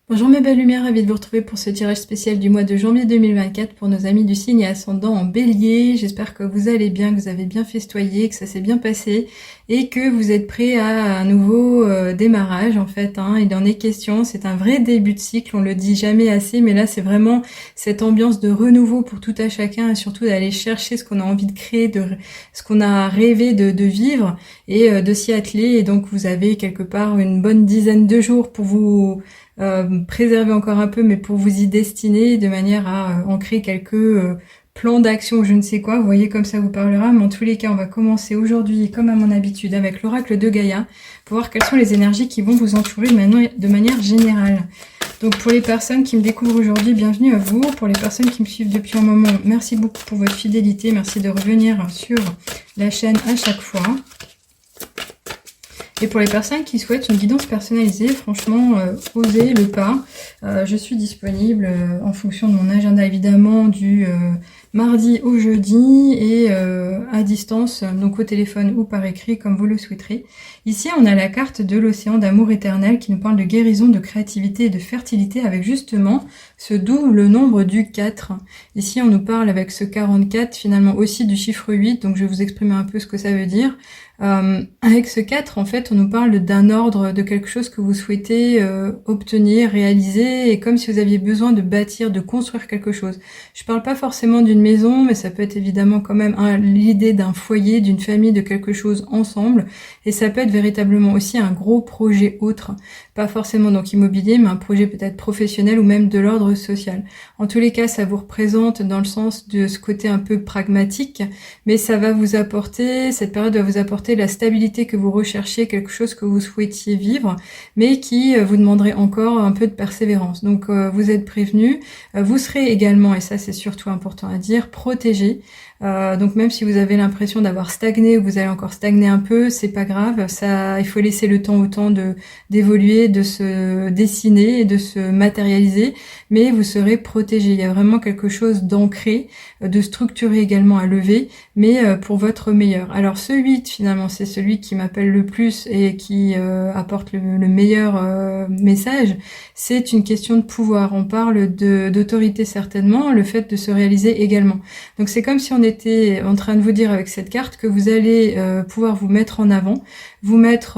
Bonjour mes belles lumières, ravie de vous retrouver pour ce tirage spécial du mois de janvier 2024 pour nos amis du signe et ascendant en bélier. J'espère que vous allez bien, que vous avez bien festoyé, que ça s'est bien passé et que vous êtes prêts à un nouveau démarrage en fait. Il en est question, c'est un vrai début de cycle, on le dit jamais assez, mais là c'est vraiment cette ambiance de renouveau pour tout à chacun et surtout d'aller chercher ce qu'on a envie de créer, ce qu'on a rêvé de vivre et de s'y atteler. Et donc vous avez quelque part une bonne dizaine de jours pour vous préserver encore un peu, mais pour vous y destiner de manière à ancrer quelques plans d'action ou je ne sais quoi. Vous voyez comme ça vous parlera, mais en tous les cas, on va commencer aujourd'hui, comme à mon habitude, avec l'oracle de Gaïa, pour voir quelles sont les énergies qui vont vous entourer de manière générale. Donc pour les personnes qui me découvrent aujourd'hui, bienvenue à vous. Pour les personnes qui me suivent depuis un moment, merci beaucoup pour votre fidélité. Merci de revenir sur la chaîne à chaque fois. Et pour les personnes qui souhaitent une guidance personnalisée, franchement, osez le pas. Je suis disponible en fonction de mon agenda, évidemment, du mardi au jeudi et à distance, donc au téléphone ou par écrit, comme vous le souhaiterez. Ici, on a la carte de l'océan d'amour éternel qui nous parle de guérison, de créativité et de fertilité avec justement ce double nombre du 4. Ici, on nous parle avec ce 44, finalement aussi du chiffre 8, donc je vais vous exprimer un peu ce que ça veut dire. Avec ce 4, en fait, on nous parle d'un ordre, de quelque chose que vous souhaitez obtenir, réaliser, et comme si vous aviez besoin de bâtir, de construire quelque chose. Je parle pas forcément d'une maison, mais ça peut être évidemment quand même l'idée d'un foyer, d'une famille, de quelque chose ensemble, et ça peut être véritablement aussi un gros projet autre, pas forcément donc immobilier, mais un projet peut-être professionnel ou même de l'ordre social. En tous les cas, ça vous représente dans le sens de ce côté un peu pragmatique, mais ça va vous apporter, cette période va vous apporter la stabilité que vous recherchez, quelque chose que vous souhaitiez vivre, mais qui vous demanderait encore un peu de persévérance. Donc vous êtes prévenus, vous serez également, et ça c'est surtout important à dire, protégés. Donc même si vous avez l'impression d'avoir stagné ou vous allez encore stagner un peu, c'est pas grave, ça, il faut laisser le temps au temps d'évoluer, de se dessiner et de se matérialiser, mais vous serez protégé. Il y a vraiment quelque chose d'ancré, de structuré également à lever, mais pour votre meilleur. Alors ce 8 finalement, c'est celui qui m'appelle le plus et qui apporte le meilleur message. C'est une question de pouvoir. On parle d'autorité certainement, le fait de se réaliser également. Donc c'est comme si on était en train de vous dire avec cette carte que vous allez pouvoir vous mettre en avant, vous mettre,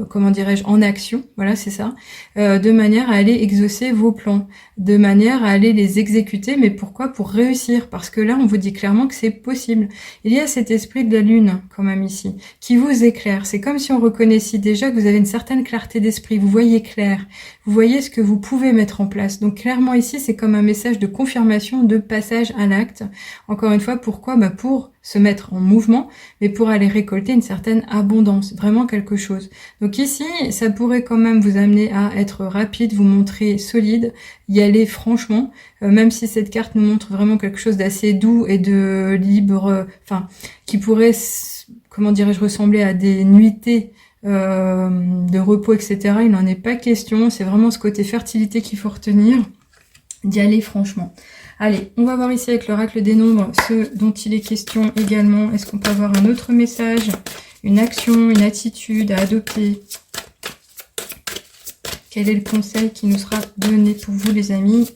comment dirais-je, en action, voilà c'est ça, de manière à aller exaucer vos plans, de manière à aller les exécuter, mais pourquoi? Pour réussir, parce que là on vous dit clairement que c'est possible. Il y a cet esprit de la lune quand même ici, qui vous éclaire, c'est comme si on reconnaissait déjà que vous avez une certaine clarté d'esprit, vous voyez clair, vous voyez ce que vous pouvez mettre en place. Donc clairement ici c'est comme un message de confirmation, de passage à l'acte. Encore une fois, pourquoi? Pour se mettre en mouvement, mais pour aller récolter une certaine abondance, vraiment quelque chose. Donc ici, ça pourrait quand même vous amener à être rapide, vous montrer solide, y aller franchement, même si cette carte nous montre vraiment quelque chose d'assez doux et de libre, qui pourrait, comment dirais-je, ressembler à des nuitées de repos, etc. Il n'en est pas question, c'est vraiment ce côté fertilité qu'il faut retenir, d'y aller franchement. Allez, on va voir ici avec l'oracle des nombres ce dont il est question également. Est-ce qu'on peut avoir un autre message, une action, une attitude à adopter? Quel est le conseil qui nous sera donné pour vous les amis?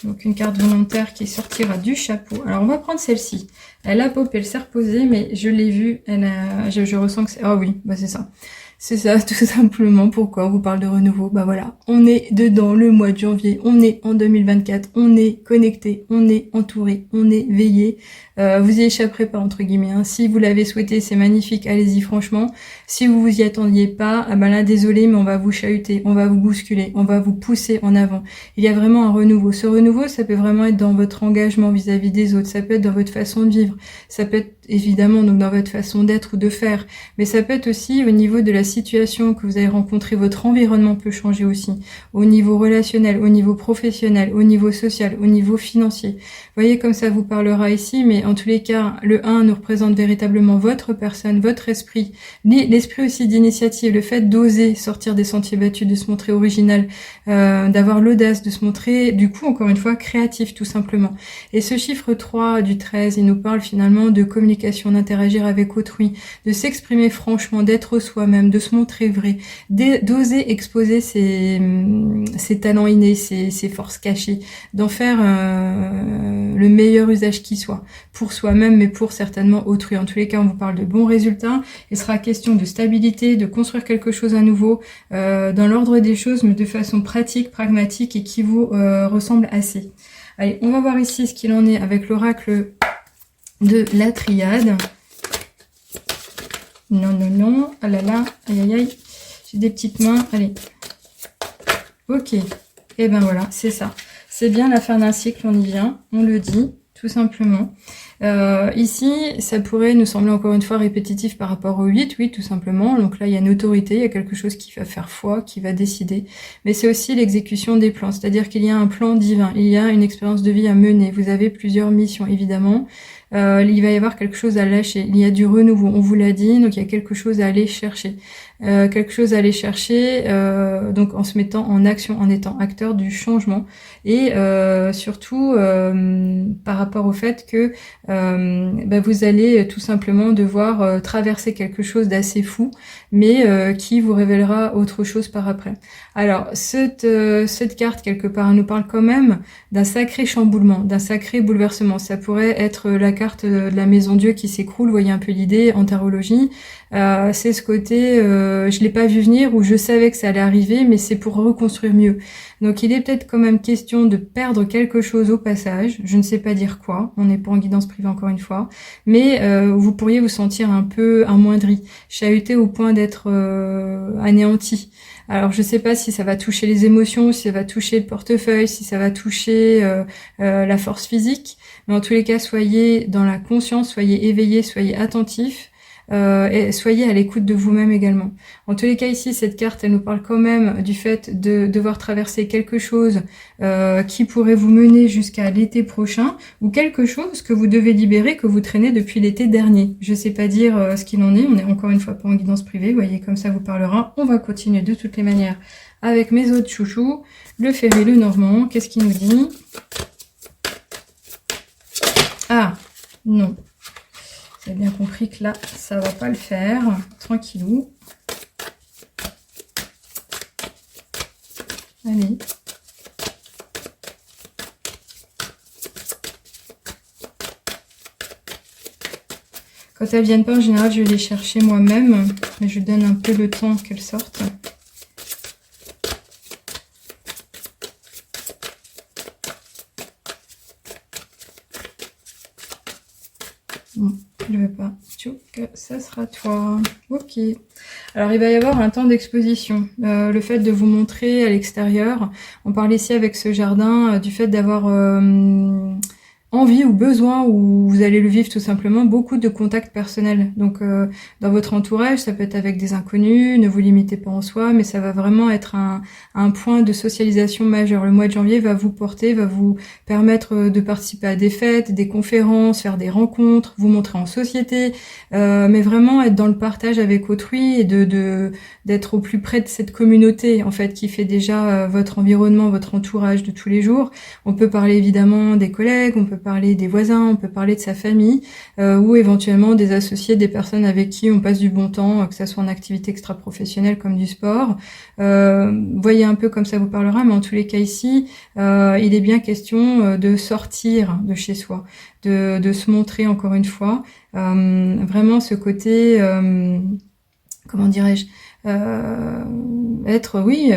Donc une carte volontaire qui sortira du chapeau. Alors on va prendre celle-ci. Elle a pop, elle s'est reposée, mais je l'ai vue. Je ressens que c'est... Ah oui, c'est ça. C'est ça, tout simplement. Pourquoi on vous parle de renouveau? Voilà, on est dedans le mois de janvier, on est en 2024, on est connecté, on est entouré, on est veillé. Vous y échapperez pas, entre guillemets. Si vous l'avez souhaité, c'est magnifique, allez-y franchement. Si vous vous y attendiez pas, là, désolé, mais on va vous chahuter, on va vous bousculer, on va vous pousser en avant. Il y a vraiment un renouveau. Ce renouveau, ça peut vraiment être dans votre engagement vis-à-vis des autres, ça peut être dans votre façon de vivre, ça peut être évidemment donc dans votre façon d'être ou de faire, mais ça peut être aussi au niveau de la situation que vous avez rencontrée, votre environnement peut changer aussi, au niveau relationnel, au niveau professionnel, au niveau social, au niveau financier. Vous voyez comme ça vous parlera ici, mais en tous les cas, le 1 nous représente véritablement votre personne, votre esprit, l'esprit aussi d'initiative, le fait d'oser sortir des sentiers battus, de se montrer original, d'avoir l'audace de se montrer, du coup, encore une fois, créatif tout simplement. Et ce chiffre 3 du 13, il nous parle finalement de communication communication, d'interagir avec autrui, de s'exprimer franchement, d'être soi-même, de se montrer vrai, d'oser exposer ses talents innés, ses forces cachées, d'en faire le meilleur usage qui soit, pour soi-même, mais pour certainement autrui. En tous les cas, on vous parle de bons résultats. Il sera question de stabilité, de construire quelque chose à nouveau, dans l'ordre des choses, mais de façon pratique, pragmatique et qui vous ressemble assez. Allez, on va voir ici ce qu'il en est avec l'oracle de la triade. Non, non, non. Ah là là, aïe, aïe, aïe. J'ai des petites mains. Allez. Ok. Et ben voilà, c'est ça. C'est bien la fin d'un cycle, on y vient. On le dit, tout simplement. Ici, ça pourrait nous sembler encore une fois répétitif par rapport au 8, oui, tout simplement. Donc là, il y a une autorité, il y a quelque chose qui va faire foi, qui va décider. Mais c'est aussi l'exécution des plans, c'est-à-dire qu'il y a un plan divin, il y a une expérience de vie à mener. Vous avez plusieurs missions, évidemment. Il va y avoir quelque chose à lâcher. Il y a du renouveau, on vous l'a dit, donc il y a quelque chose à aller chercher. Donc en se mettant en action, en étant acteur du changement. Et surtout, par rapport au fait que vous allez tout simplement devoir traverser quelque chose d'assez fou, mais qui vous révélera autre chose par après. Alors, cette carte, quelque part, elle nous parle quand même d'un sacré chamboulement, d'un sacré bouleversement. Ça pourrait être la carte de la maison Dieu qui s'écroule, vous voyez un peu l'idée, en tarologie. C'est ce côté, je l'ai pas vu venir, ou je savais que ça allait arriver, mais c'est pour reconstruire mieux. Donc il est peut-être quand même question de perdre quelque chose au passage, je ne sais pas dire quoi, on n'est pas en guidance privée encore une fois, mais vous pourriez vous sentir un peu amoindri, chahuté au point d'être anéanti. Alors je sais pas si ça va toucher les émotions, si ça va toucher le portefeuille, si ça va toucher la force physique, mais en tous les cas soyez dans la conscience, soyez éveillés, soyez attentifs. Et soyez à l'écoute de vous-même également. En tous les cas ici, cette carte, elle nous parle quand même du fait de devoir traverser quelque chose qui pourrait vous mener jusqu'à l'été prochain, ou quelque chose que vous devez libérer, que vous traînez depuis l'été dernier. Je sais pas dire ce qu'il en est, on est encore une fois pas en guidance privée, vous voyez, comme ça vous parlera. On va continuer de toutes les manières avec mes autres chouchous, le ferry, le normand. Qu'est-ce qu'il nous dit? Ah, non. J'ai bien compris que là, ça va pas le faire. Tranquillou. Allez. Quand elles viennent pas, en général, je vais les chercher moi-même. Mais je donne un peu le temps qu'elles sortent. Bon, je ne veux pas. Tchouk, ça sera toi. Ok. Alors, il va y avoir un temps d'exposition. Le fait de vous montrer à l'extérieur. On parle ici avec ce jardin du fait d'avoir envie ou besoin, ou vous allez le vivre tout simplement, beaucoup de contacts personnels. Donc dans votre entourage, ça peut être avec des inconnus, ne vous limitez pas en soi, mais ça va vraiment être un point de socialisation majeur. Le mois de janvier va vous porter, va vous permettre de participer à des fêtes, des conférences, faire des rencontres, vous montrer en société, mais vraiment être dans le partage avec autrui et d'être au plus près de cette communauté en fait qui fait déjà votre environnement, votre entourage de tous les jours. On peut parler évidemment des collègues, on peut parler des voisins, on peut parler de sa famille ou éventuellement des associés, des personnes avec qui on passe du bon temps, que ça soit en activité extra-professionnelle comme du sport. Voyez un peu comme ça vous parlera, mais en tous les cas ici, il est bien question de sortir de chez soi, de se montrer encore une fois. Vraiment ce côté, comment dirais-je, être, oui...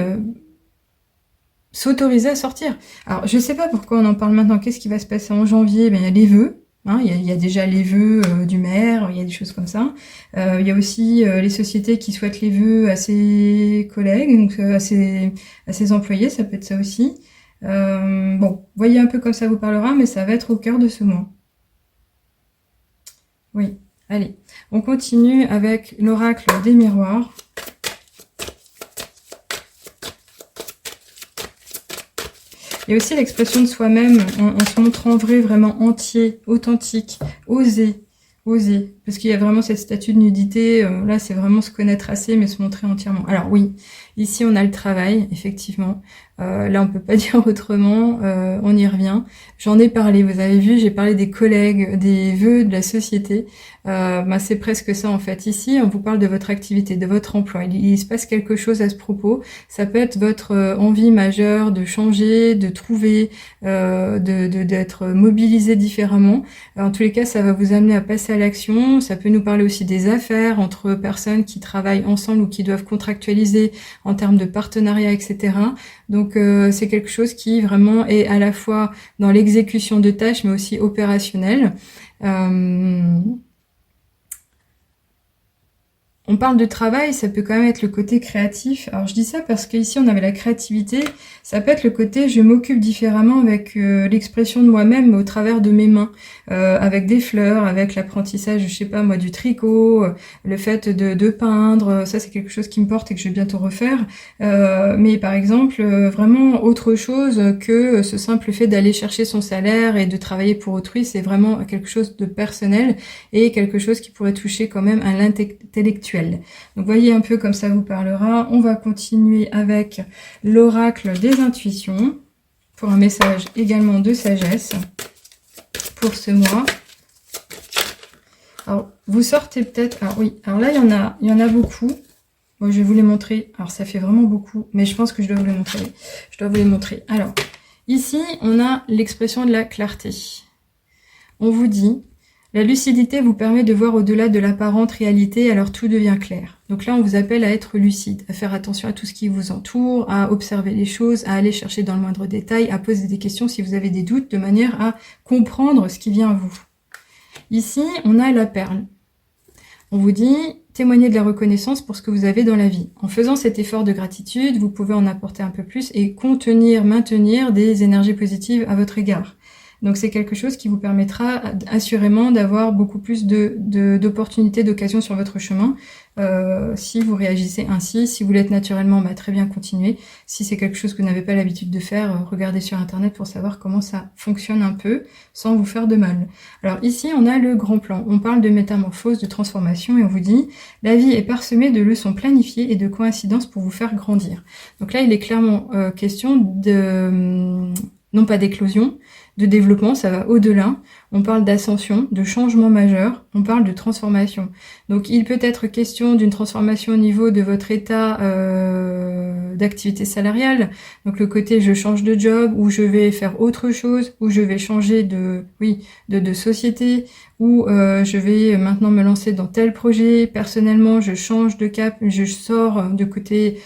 s'autoriser à sortir. Alors, je sais pas pourquoi on en parle maintenant. Qu'est-ce qui va se passer en janvier? Ben, il y a les vœux. Hein, il y a déjà les vœux du maire, il y a des choses comme ça. Il y a aussi les sociétés qui souhaitent les vœux à ses collègues, donc à ses employés, ça peut être ça aussi. Bon, voyez un peu comme ça vous parlera, mais ça va être au cœur de ce mois. Oui, allez. On continue avec l'oracle des miroirs. Il y a aussi l'expression de soi-même en se montrant vrai, vraiment entier, authentique, osé. oser. Parce qu'il y a vraiment cette statue de nudité. Là, c'est vraiment se connaître assez, mais se montrer entièrement. Alors oui, ici, on a le travail, effectivement. Là, on peut pas dire autrement. On y revient. J'en ai parlé, vous avez vu, j'ai parlé des collègues, des vœux, de la société. C'est presque ça, en fait. Ici, on vous parle de votre activité, de votre emploi. Il se passe quelque chose à ce propos. Ça peut être votre envie majeure de changer, de trouver, d'être mobilisé différemment. En tous les cas, ça va vous amener à passer à l'action. Ça peut nous parler aussi des affaires entre personnes qui travaillent ensemble ou qui doivent contractualiser en termes de partenariat, etc. Donc, c'est quelque chose qui vraiment est à la fois dans l'exécution de tâches, mais aussi opérationnel. On parle de travail, ça peut quand même être le côté créatif. Alors je dis ça parce qu'ici on avait la créativité, ça peut être le côté je m'occupe différemment avec l'expression de moi-même au travers de mes mains, avec des fleurs, avec l'apprentissage, je sais pas moi, du tricot, le fait de peindre, ça c'est quelque chose qui me porte et que je vais bientôt refaire. Mais par exemple, vraiment autre chose que ce simple fait d'aller chercher son salaire et de travailler pour autrui, c'est vraiment quelque chose de personnel et quelque chose qui pourrait toucher quand même à l'intellectuel. Donc voyez un peu comme ça vous parlera. On va continuer avec l'oracle des intuitions pour un message également de sagesse pour ce mois. Alors vous sortez peut-être. Alors oui, alors là il y en a beaucoup. Bon, je vais vous les montrer. Alors ça fait vraiment beaucoup, mais je pense que je dois vous les montrer. Je dois vous les montrer. Alors ici on a l'expression de la clarté. On vous dit la lucidité vous permet de voir au-delà de l'apparente réalité, alors tout devient clair. Donc là, on vous appelle à être lucide, à faire attention à tout ce qui vous entoure, à observer les choses, à aller chercher dans le moindre détail, à poser des questions si vous avez des doutes, de manière à comprendre ce qui vient à vous. Ici, on a la perle. On vous dit, témoignez de la reconnaissance pour ce que vous avez dans la vie. En faisant cet effort de gratitude, vous pouvez en apporter un peu plus et maintenir des énergies positives à votre égard. Donc c'est quelque chose qui vous permettra assurément d'avoir beaucoup plus d'opportunités, d'occasions sur votre chemin. Si vous réagissez ainsi, si vous l'êtes naturellement, très bien, continuez. Si c'est quelque chose que vous n'avez pas l'habitude de faire, regardez sur internet pour savoir comment ça fonctionne un peu sans vous faire de mal. Alors ici on a le grand plan, on parle de métamorphose, de transformation et on vous dit la vie est parsemée de leçons planifiées et de coïncidences pour vous faire grandir. Donc là il est clairement question de non pas d'éclosion, de développement, ça va au-delà. On parle d'ascension, de changement majeur, on parle de transformation. Donc il peut être question d'une transformation au niveau de votre état d'activité salariale. Donc le côté je change de job, ou je vais faire autre chose, ou je vais changer de société, ou je vais maintenant me lancer dans tel projet. Personnellement, je change de cap, je sors de côté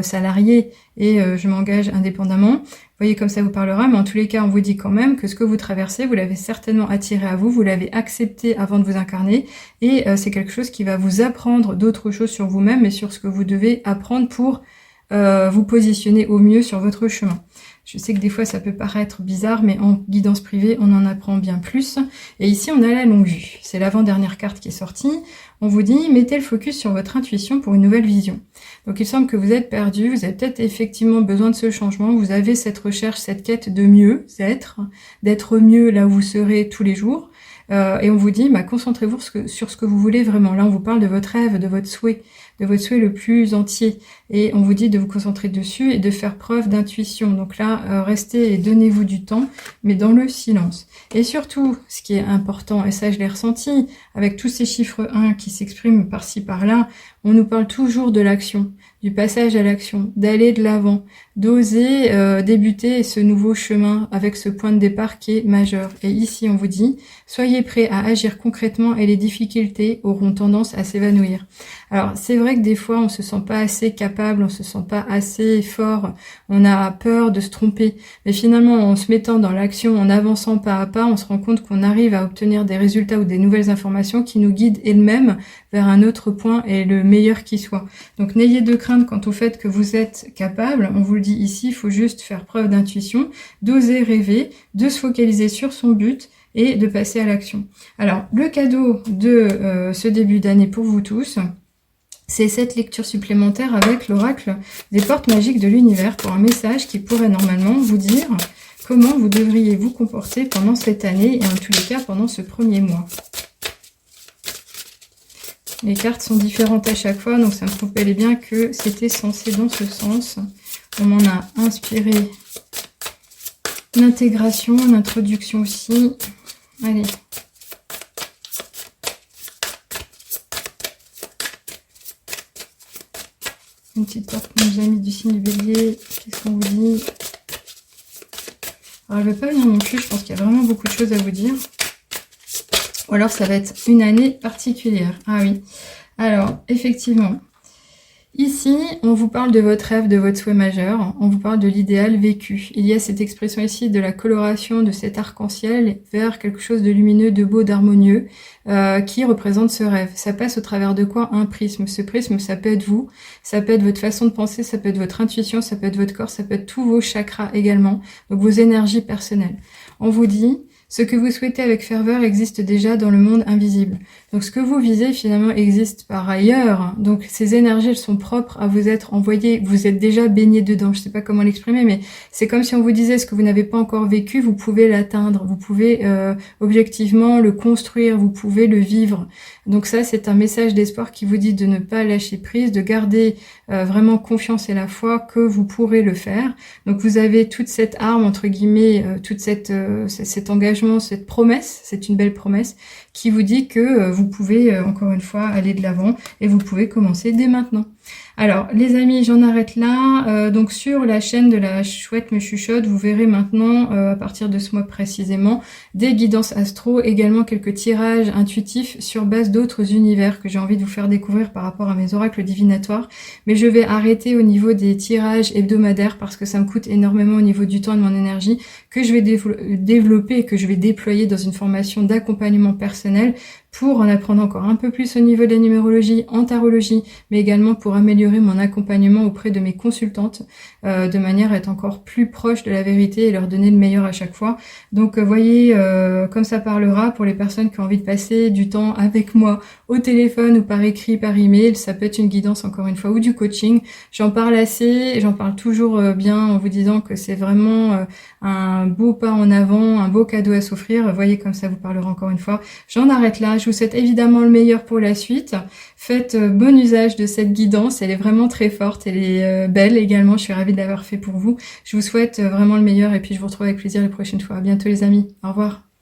salarié et je m'engage indépendamment. Vous voyez comme ça vous parlera, mais en tous les cas, on vous dit quand même que ce que vous traversez, vous l'avez certainement attiré à vous, vous l'avez accepté avant de vous incarner, et c'est quelque chose qui va vous apprendre d'autres choses sur vous-même et sur ce que vous devez apprendre pour vous positionner au mieux sur votre chemin. Je sais que des fois ça peut paraître bizarre, mais en guidance privée, on en apprend bien plus. Et ici, on a la longue vue. C'est l'avant-dernière carte qui est sortie. On vous dit, mettez le focus sur votre intuition pour une nouvelle vision. Donc il semble que vous êtes perdu, vous avez peut-être effectivement besoin de ce changement, vous avez cette recherche, cette quête de mieux être, d'être mieux là où vous serez tous les jours. Et on vous dit, concentrez-vous sur ce que vous voulez vraiment. Là, on vous parle de votre rêve, de votre souhait le plus entier. Et on vous dit de vous concentrer dessus et de faire preuve d'intuition. Donc là, restez et donnez-vous du temps, mais dans le silence. Et surtout, ce qui est important, et ça je l'ai ressenti, avec tous ces chiffres 1 qui s'expriment par-ci par-là, on nous parle toujours de l'action, du passage à l'action, d'aller de l'avant, d'oser débuter ce nouveau chemin avec ce point de départ qui est majeur. Et ici, on vous dit, soyez prêts à agir concrètement et les difficultés auront tendance à s'évanouir. Alors, c'est vrai que des fois, on se sent pas assez capable, on se sent pas assez fort, on a peur de se tromper. Mais finalement, en se mettant dans l'action, en avançant pas à pas, on se rend compte qu'on arrive à obtenir des résultats ou des nouvelles informations qui nous guident elles-mêmes vers un autre point et le meilleur qui soit. Donc, n'ayez de crainte quant au fait que vous êtes capable. On vous le dit ici, il faut juste faire preuve d'intuition, d'oser rêver, de se focaliser sur son but et de passer à l'action. Alors, le cadeau de ce début d'année pour vous tous, c'est cette lecture supplémentaire avec l'oracle des portes magiques de l'univers pour un message qui pourrait normalement vous dire comment vous devriez vous comporter pendant cette année et en tous les cas pendant ce premier mois. Les cartes sont différentes à chaque fois, donc ça me prouve bel et bien que c'était censé dans ce sens. On m'en a inspiré l'intégration, l'introduction aussi. Allez. Une petite carte pour nos amis du signe du Bélier. Qu'est-ce qu'on vous dit? Alors, elle ne veut pas venir non plus. Je pense qu'il y a vraiment beaucoup de choses à vous dire. Ou alors, ça va être une année particulière. Ah oui. Alors, effectivement. Ici, on vous parle de votre rêve, de votre souhait majeur. On vous parle de l'idéal vécu. Il y a cette expression ici de la coloration de cet arc-en-ciel vers quelque chose de lumineux, de beau, d'harmonieux, qui représente ce rêve. Ça passe au travers de quoi? Un prisme. Ce prisme, ça peut être vous, ça peut être votre façon de penser, ça peut être votre intuition, ça peut être votre corps, ça peut être tous vos chakras également, donc vos énergies personnelles. On vous dit... Ce que vous souhaitez avec ferveur existe déjà dans le monde invisible. Donc ce que vous visez finalement existe par ailleurs. Donc ces énergies, elles sont propres à vous être envoyées. Vous êtes déjà baigné dedans. Je ne sais pas comment l'exprimer, mais c'est comme si on vous disait ce que vous n'avez pas encore vécu, vous pouvez l'atteindre. Vous pouvez objectivement le construire, vous pouvez le vivre. Donc ça, c'est un message d'espoir qui vous dit de ne pas lâcher prise, de garder vraiment confiance et la foi que vous pourrez le faire. Donc vous avez toute cette arme, entre guillemets, toute cet engagement, cette promesse, c'est une belle promesse, qui vous dit que vous pouvez, encore une fois, aller de l'avant et vous pouvez commencer dès maintenant. Alors, les amis, j'en arrête là. Donc, sur la chaîne de la Chouette me chuchote, vous verrez maintenant, à partir de ce mois précisément, des guidances astro, également quelques tirages intuitifs sur base d'autres univers que j'ai envie de vous faire découvrir par rapport à mes oracles divinatoires. Mais je vais arrêter au niveau des tirages hebdomadaires parce que ça me coûte énormément au niveau du temps et de mon énergie, que je vais développer et que je vais déployer dans une formation d'accompagnement personnel pour en apprendre encore un peu plus au niveau de la numérologie, en tarologie, mais également pour améliorer mon accompagnement auprès de mes consultantes, de manière à être encore plus proche de la vérité et leur donner le meilleur à chaque fois. Donc voyez, comme ça parlera, pour les personnes qui ont envie de passer du temps avec moi au téléphone ou par écrit, par email, ça peut être une guidance encore une fois, ou du coaching. J'en parle assez, j'en parle toujours bien en vous disant que c'est vraiment un beau pas en avant, un beau cadeau à s'offrir. Voyez, comme ça vous parlera encore une fois. J'en arrête là. Je vous souhaite évidemment le meilleur pour la suite. Faites bon usage de cette guidance. Elle est vraiment très forte. Elle est belle également. Je suis ravie de l'avoir fait pour vous. Je vous souhaite vraiment le meilleur et puis je vous retrouve avec plaisir les prochaines fois. À bientôt les amis. Au revoir.